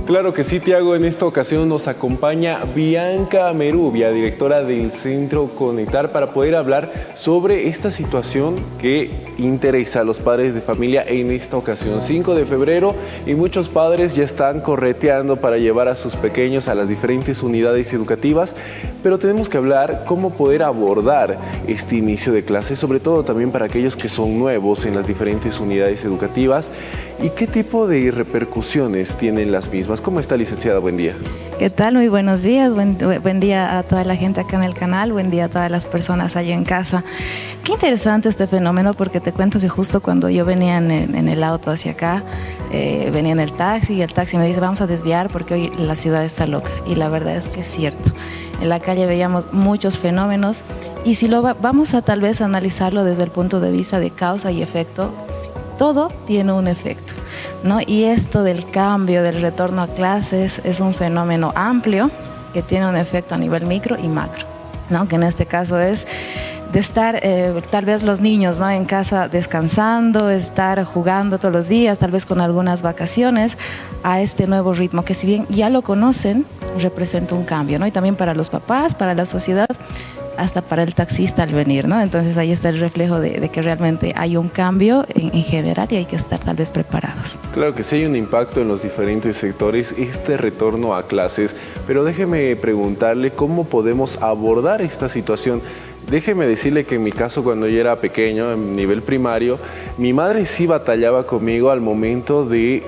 Claro que sí, Tiago. En esta ocasión nos acompaña Bianca Merubia, directora del Centro Conectar, para poder hablar sobre esta situación que interesa a los padres de familia en esta ocasión. 5 de febrero y muchos padres ya están correteando para llevar a sus pequeños a las diferentes unidades educativas, pero tenemos que hablar cómo poder abordar este inicio de clases, sobre todo también para aquellos que son nuevos en las diferentes unidades educativas. ¿Y qué tipo de repercusiones tienen las mismas? ¿Cómo está, licenciada? Buen día. ¿Qué tal? Muy buenos días. Buen día a toda la gente acá en el canal. Buen día a todas las personas allá en casa. Qué interesante este fenómeno, porque te cuento que justo cuando yo venía en el auto hacia acá, venía en el taxi y el taxi me dice, vamos a desviar porque hoy la ciudad está loca. Y la verdad es que es cierto. En la calle veíamos muchos fenómenos y si vamos a tal vez analizarlo desde el punto de vista de causa y efecto, todo tiene un efecto, ¿no? Y esto del cambio, del retorno a clases, es un fenómeno amplio que tiene un efecto a nivel micro y macro, ¿no? Que en este caso es de estar tal vez los niños, ¿no?, en casa descansando, estar jugando todos los días, tal vez con algunas vacaciones, a este nuevo ritmo que, si bien ya lo conocen, representa un cambio, ¿no? Y también para los papás, para la sociedad, hasta para el taxista al venir, ¿no? Entonces ahí está el reflejo de que realmente hay un cambio en general y hay que estar tal vez preparados. Claro que sí hay un impacto en los diferentes sectores, este retorno a clases, pero déjeme preguntarle cómo podemos abordar esta situación. Déjeme decirle que en mi caso, cuando yo era pequeño, en nivel primario, mi madre sí batallaba conmigo al momento de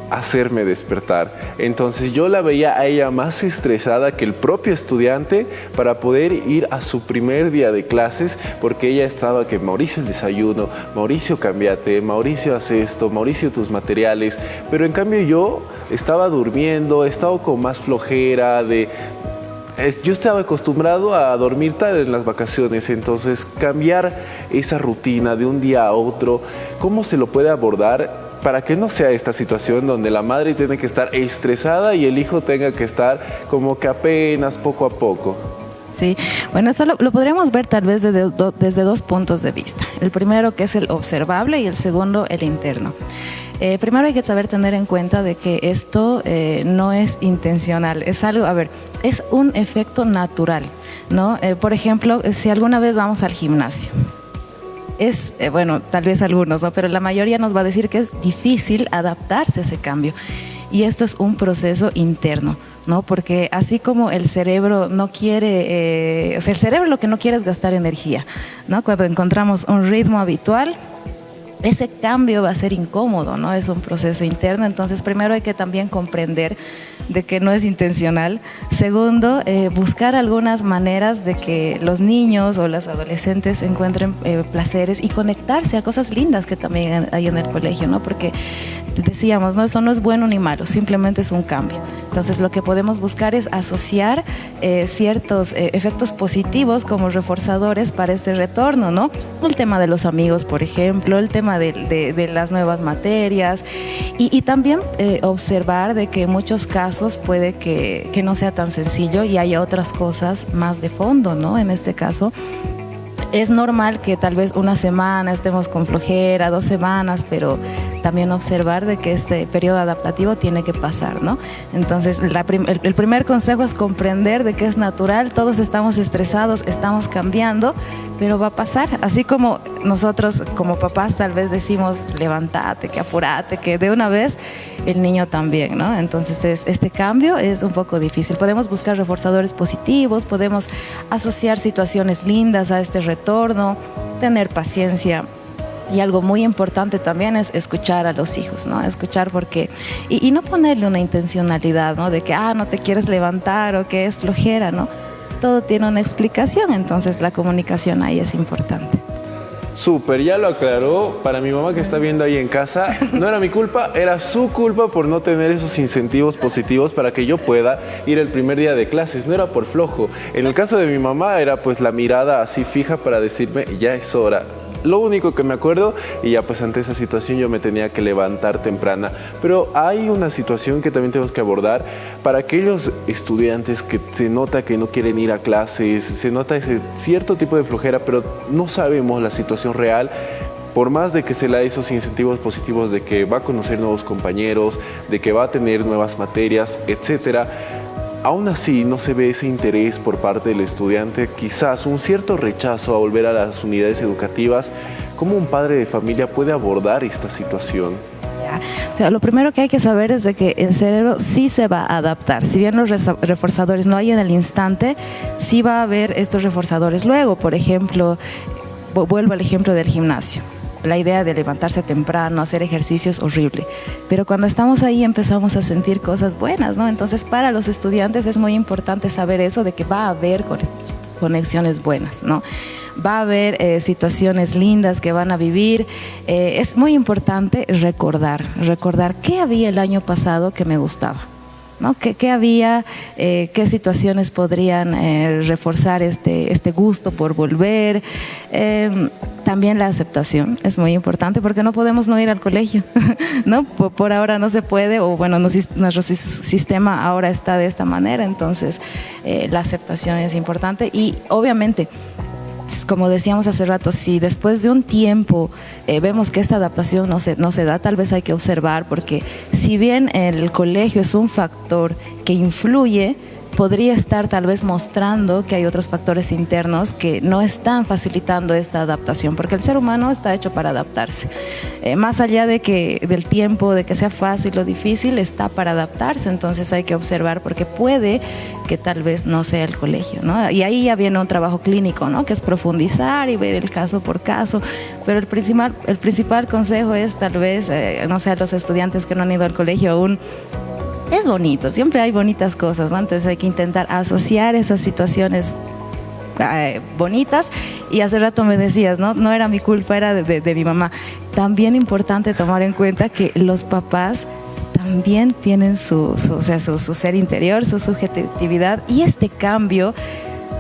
hacerme despertar. Entonces yo la veía a ella más estresada que el propio estudiante para poder ir a su primer día de clases, porque ella estaba que Mauricio el desayuno, Mauricio cámbiate, Mauricio hace esto, Mauricio tus materiales, pero en cambio yo estaba durmiendo, estaba con más flojera yo estaba acostumbrado a dormir tarde en las vacaciones, entonces cambiar esa rutina de un día a otro, ¿cómo se lo puede abordar para que no sea esta situación donde la madre tiene que estar estresada y el hijo tenga que estar como que apenas poco a poco? Sí, bueno, esto lo podríamos ver tal vez desde dos puntos de vista. El primero, que es el observable, y el segundo, el interno. Primero hay que saber tener en cuenta de que esto no es intencional, es algo, es un efecto natural, ¿no? Por ejemplo, si alguna vez vamos al gimnasio, bueno, tal vez algunos, ¿no?, pero la mayoría nos va a decir que es difícil adaptarse a ese cambio. Y esto es un proceso interno, ¿no? Porque así como el cerebro no quiere, el cerebro lo que no quiere es gastar energía, ¿no? Cuando encontramos un ritmo habitual, ese cambio va a ser incómodo, ¿no? Es un proceso interno. Entonces, primero hay que también comprender de que no es intencional. Segundo, buscar algunas maneras de que los niños o los adolescentes encuentren placeres y conectarse a cosas lindas que también hay en el colegio, ¿no? Porque decíamos, ¿no?, esto no es bueno ni malo, simplemente es un cambio. Entonces, lo que podemos buscar es asociar ciertos efectos positivos como reforzadores para este retorno, ¿no? El tema de los amigos, por ejemplo, el tema de las nuevas materias y también observar de que en muchos casos puede que no sea tan sencillo y haya otras cosas más de fondo, ¿no? En este caso, es normal que tal vez una semana estemos con flojera, 2 semanas, pero también observar de que este periodo adaptativo tiene que pasar, ¿no? Entonces, el primer consejo es comprender de que es natural, todos estamos estresados, estamos cambiando, pero va a pasar. Así como nosotros como papás tal vez decimos, levántate, que apurate, que de una vez, el niño también, ¿no? Entonces, este cambio es un poco difícil. Podemos buscar reforzadores positivos, podemos asociar situaciones lindas a este retorno, tener paciencia. Y algo muy importante también es escuchar a los hijos, ¿no? Escuchar porque... Y no ponerle una intencionalidad, ¿no? De que, no te quieres levantar o que es flojera, ¿no? Todo tiene una explicación, entonces la comunicación ahí es importante. Súper, ya lo aclaró. Para mi mamá que está viendo ahí en casa, no era mi culpa, era su culpa por no tener esos incentivos positivos para que yo pueda ir el primer día de clases. No era por flojo. En el caso de mi mamá era pues la mirada así fija para decirme, ya es hora. Lo único que me acuerdo, y ya pues ante esa situación yo me tenía que levantar temprana. Pero hay una situación que también tenemos que abordar para aquellos estudiantes que se nota que no quieren ir a clases, se nota ese cierto tipo de flojera, pero no sabemos la situación real. por más de que se le da esos incentivos positivos de que va a conocer nuevos compañeros, de que va a tener nuevas materias, etcétera, aún así no se ve ese interés por parte del estudiante, quizás un cierto rechazo a volver a las unidades educativas. ¿Cómo un padre de familia puede abordar esta situación? O sea, lo primero que hay que saber es de que el cerebro sí se va a adaptar. Si bien los reforzadores no hay en el instante, sí va a haber estos reforzadores luego. Por ejemplo, vuelvo al ejemplo del gimnasio. La idea de levantarse temprano, hacer ejercicios, horrible. Pero cuando estamos ahí empezamos a sentir cosas buenas, ¿no? Entonces, para los estudiantes es muy importante saber eso, de que va a haber conexiones buenas, ¿no? Va a haber situaciones lindas que van a vivir. Es muy importante recordar qué había el año pasado que me gustaba, ¿no? ¿Qué había, qué situaciones podrían reforzar este gusto por volver? También la aceptación es muy importante, porque no podemos no ir al colegio, ¿no? Por ahora no se puede, o bueno, nuestro sistema ahora está de esta manera. Entonces la aceptación es importante, y obviamente, como decíamos hace rato, si después de un tiempo vemos que esta adaptación no se da, tal vez hay que observar, porque si bien el colegio es un factor que influye, podría estar tal vez mostrando que hay otros factores internos que no están facilitando esta adaptación, porque el ser humano está hecho para adaptarse. Más allá del tiempo, de que sea fácil o difícil, está para adaptarse. Entonces hay que observar, porque puede que tal vez no sea el colegio, ¿no? Y ahí ya viene un trabajo clínico, ¿no? Que es profundizar y ver el caso por caso. Pero el principal consejo es tal vez, no sé, a los estudiantes que no han ido al colegio aún, es bonito, siempre hay bonitas cosas, ¿no? Entonces hay que intentar asociar esas situaciones bonitas. Y hace rato me decías, no era mi culpa, era de mi mamá. También importante tomar en cuenta que los papás también tienen su ser interior, su subjetividad, y este cambio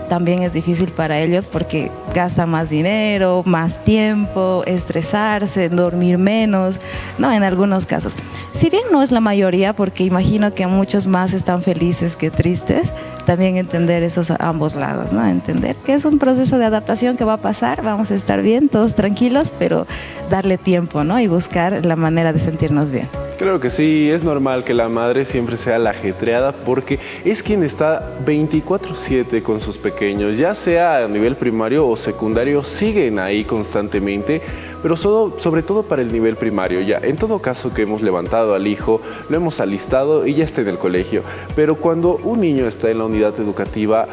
también es difícil para ellos, porque gastan más dinero, más tiempo, estresarse, dormir menos, ¿no? En algunos casos. Si bien no es la mayoría, porque imagino que muchos más están felices que tristes, también entender esos ambos lados, ¿no? Entender que es un proceso de adaptación que va a pasar, vamos a estar bien, todos tranquilos, pero darle tiempo, ¿no? Y buscar la manera de sentirnos bien. Claro que sí, es normal que la madre siempre sea la ajetreada, porque es quien está 24/7 con sus pequeños, ya sea a nivel primario o secundario, siguen ahí constantemente, pero sobre todo para el nivel primario. Ya en todo caso que hemos levantado al hijo, lo hemos alistado y ya está en el colegio, pero cuando un niño está en la unidad educativa,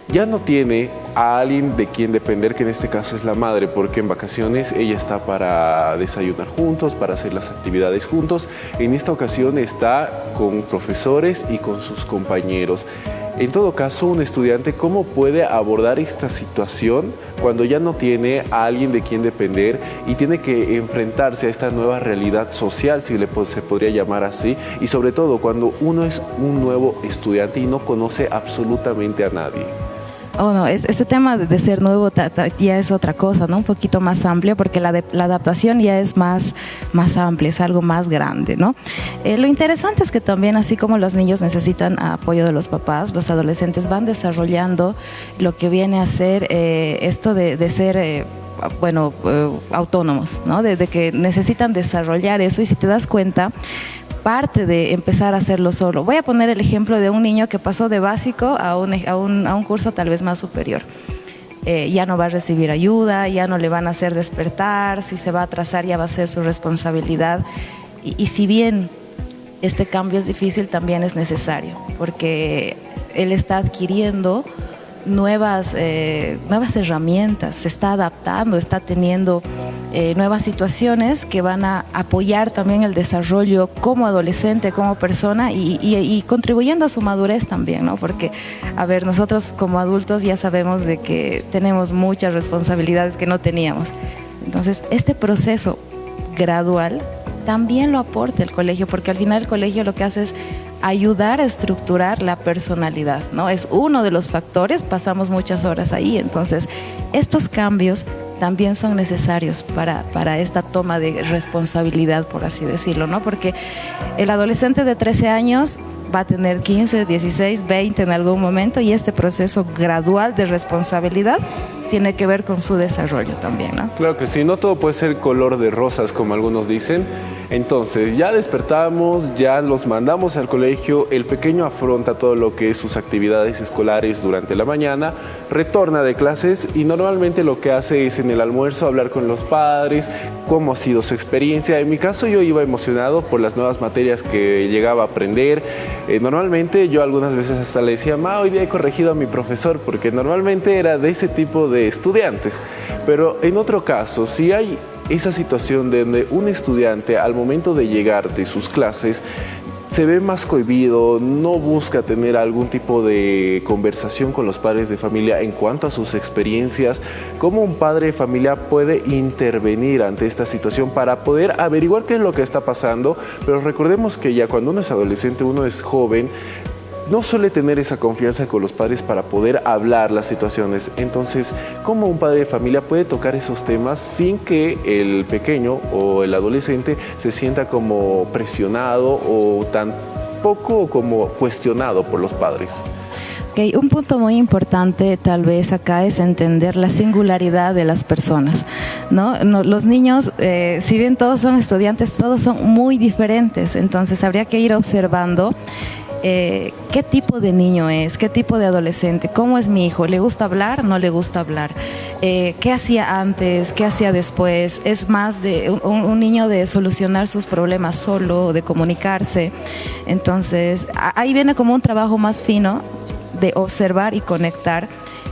ya no tiene a alguien de quien depender, que en este caso es la madre, porque en vacaciones ella está para desayunar juntos, para hacer las actividades juntos. En esta ocasión está con profesores y con sus compañeros. En todo caso, un estudiante, ¿cómo puede abordar esta situación cuando ya no tiene a alguien de quien depender y tiene que enfrentarse a esta nueva realidad social, si se podría llamar así, y sobre todo cuando uno es un nuevo estudiante y no conoce absolutamente a nadie? Oh, no, este tema de ser nuevo ya es otra cosa, ¿no? Un poquito más amplio, porque la adaptación ya es más amplia, es algo más grande, ¿no? Lo interesante es que también, así como los niños necesitan apoyo de los papás, los adolescentes van desarrollando lo que viene a ser esto de ser autónomos, ¿no? De que necesitan desarrollar eso, y si te das cuenta, parte de empezar a hacerlo solo. Voy a poner el ejemplo de un niño que pasó de básico a un curso tal vez más superior. Ya no va a recibir ayuda, ya no le van a hacer despertar, si se va a atrasar ya va a ser su responsabilidad. Y si bien este cambio es difícil, también es necesario, porque él está adquiriendo nuevas herramientas, se está adaptando, está teniendo nuevas situaciones que van a apoyar también el desarrollo como adolescente, como persona, y contribuyendo a su madurez también, ¿no? Porque, a ver, nosotros como adultos ya sabemos de que tenemos muchas responsabilidades que no teníamos. Entonces, este proceso gradual también lo aporta el colegio, porque al final el colegio lo que hace es ayudar a estructurar la personalidad, ¿no? Es uno de los factores, pasamos muchas horas ahí. Entonces, estos cambios también son necesarios para esta toma de responsabilidad, por así decirlo, ¿no? Porque el adolescente de 13 años va a tener 15, 16, 20 en algún momento, y este proceso gradual de responsabilidad tiene que ver con su desarrollo también, ¿no? Claro que sí, no todo puede ser color de rosas, como algunos dicen. Entonces, ya despertamos, ya los mandamos al colegio, el pequeño afronta todo lo que es sus actividades escolares durante la mañana, retorna de clases y normalmente lo que hace es en el almuerzo hablar con los padres, cómo ha sido su experiencia. En mi caso yo iba emocionado por las nuevas materias que llegaba a aprender. Normalmente yo algunas veces hasta le decía, hoy día he corregido a mi profesor, porque normalmente era de ese tipo de estudiantes. Pero en otro caso, si hay esa situación donde un estudiante al momento de llegar de sus clases se ve más cohibido, no busca tener algún tipo de conversación con los padres de familia en cuanto a sus experiencias, ¿cómo un padre de familia puede intervenir ante esta situación para poder averiguar qué es lo que está pasando? Pero recordemos que ya cuando uno es adolescente, uno es joven, no suele tener esa confianza con los padres para poder hablar las situaciones. Entonces, ¿cómo un padre de familia puede tocar esos temas sin que el pequeño o el adolescente se sienta como presionado o tampoco como cuestionado por los padres? Okay, un punto muy importante tal vez acá es entender la singularidad de las personas, ¿no? Los niños, si bien todos son estudiantes, todos son muy diferentes, entonces habría que ir observando qué tipo de niño es, qué tipo de adolescente, cómo es mi hijo, le gusta hablar, no le gusta hablar, qué hacía antes, qué hacía después, es más de un niño de solucionar sus problemas solo, de comunicarse. Entonces ahí viene como un trabajo más fino de observar y conectar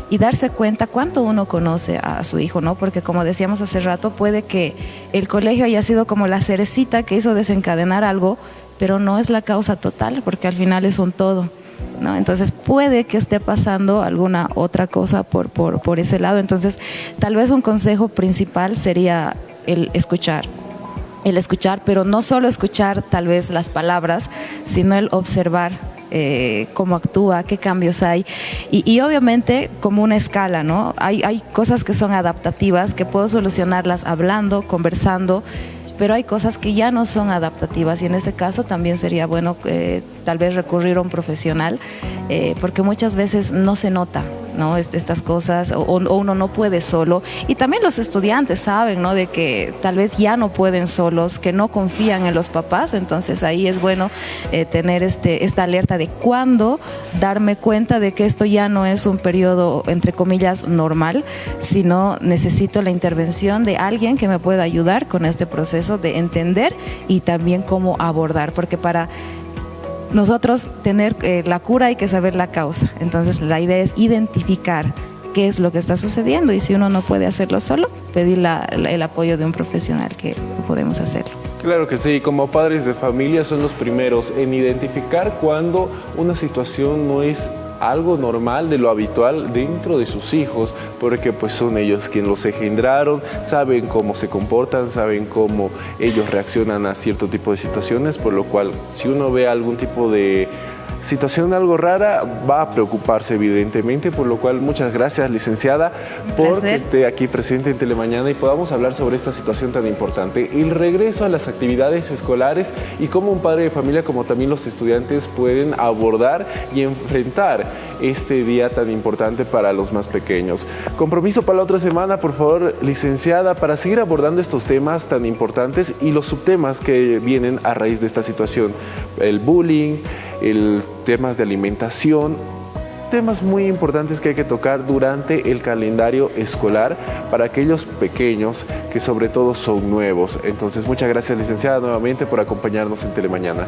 y darse cuenta cuánto uno conoce a su hijo, ¿no? Porque como decíamos hace rato, puede que el colegio haya sido como la cerecita que hizo desencadenar algo, pero no es la causa total, porque al final es un todo, ¿no? Entonces puede que esté pasando alguna otra cosa por ese lado. Entonces tal vez un consejo principal sería el escuchar, pero no solo escuchar tal vez las palabras, sino el observar cómo actúa, qué cambios hay y obviamente como una escala, ¿no? Hay cosas que son adaptativas, que puedo solucionarlas hablando, conversando, pero hay cosas que ya no son adaptativas y en este caso también sería bueno tal vez recurrir a un profesional porque muchas veces no se nota, ¿no? Estas cosas o uno no puede solo y también los estudiantes saben, ¿no? De que tal vez ya no pueden solos, que no confían en los papás, entonces ahí es bueno tener esta alerta de cuándo darme cuenta de que esto ya no es un periodo entre comillas normal, sino necesito la intervención de alguien que me pueda ayudar con este proceso de entender y también cómo abordar, porque para nosotros tener la cura hay que saber la causa, entonces la idea es identificar qué es lo que está sucediendo y si uno no puede hacerlo solo, pedir el apoyo de un profesional que podemos hacerlo. Claro que sí, como padres de familia son los primeros en identificar cuando una situación no es algo normal de lo habitual dentro de sus hijos, porque pues son ellos quienes los engendraron, saben cómo se comportan, saben cómo ellos reaccionan a cierto tipo de situaciones, por lo cual si uno ve algún tipo de situación algo rara, va a preocuparse evidentemente, por lo cual muchas gracias, licenciada, por que esté aquí presente en Telemañana y podamos hablar sobre esta situación tan importante, el regreso a las actividades escolares y cómo un padre de familia como también los estudiantes pueden abordar y enfrentar este día tan importante para los más pequeños. Compromiso para la otra semana, por favor, licenciada, para seguir abordando estos temas tan importantes y los subtemas que vienen a raíz de esta situación, el bullying, temas de alimentación, temas muy importantes que hay que tocar durante el calendario escolar para aquellos pequeños que sobre todo son nuevos. Entonces, muchas gracias, licenciada, nuevamente por acompañarnos en Telemañana.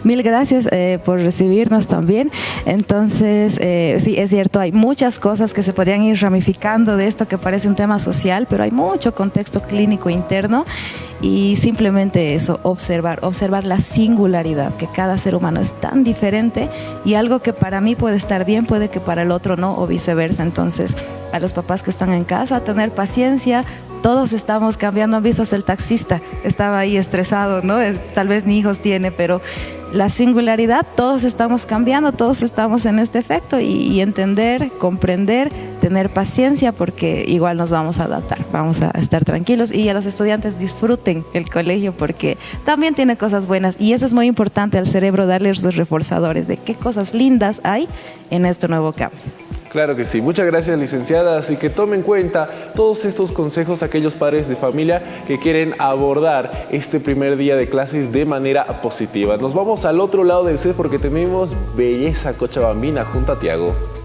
Mil gracias por recibirnos también. Entonces, sí, es cierto, hay muchas cosas que se podrían ir ramificando de esto que parece un tema social, pero hay mucho contexto clínico interno y simplemente eso, observar la singularidad, que cada ser humano es tan diferente y algo que para mí puede estar bien, puede que para el otro no o viceversa. Entonces, a los papás que están en casa, tener paciencia. Todos estamos cambiando, han visto hasta el taxista, estaba ahí estresado, ¿no? Tal vez ni hijos tiene, pero la singularidad, todos estamos cambiando, todos estamos en este efecto y entender, comprender, tener paciencia porque igual nos vamos a adaptar, vamos a estar tranquilos y a los estudiantes disfruten el colegio porque también tiene cosas buenas y eso es muy importante al cerebro darles los reforzadores de qué cosas lindas hay en este nuevo cambio. Claro que sí. Muchas gracias, licenciada. Así que tome en cuenta todos estos consejos a aquellos padres de familia que quieren abordar este primer día de clases de manera positiva. Nos vamos al otro lado del set porque tenemos belleza cochabambina junto a Tiago.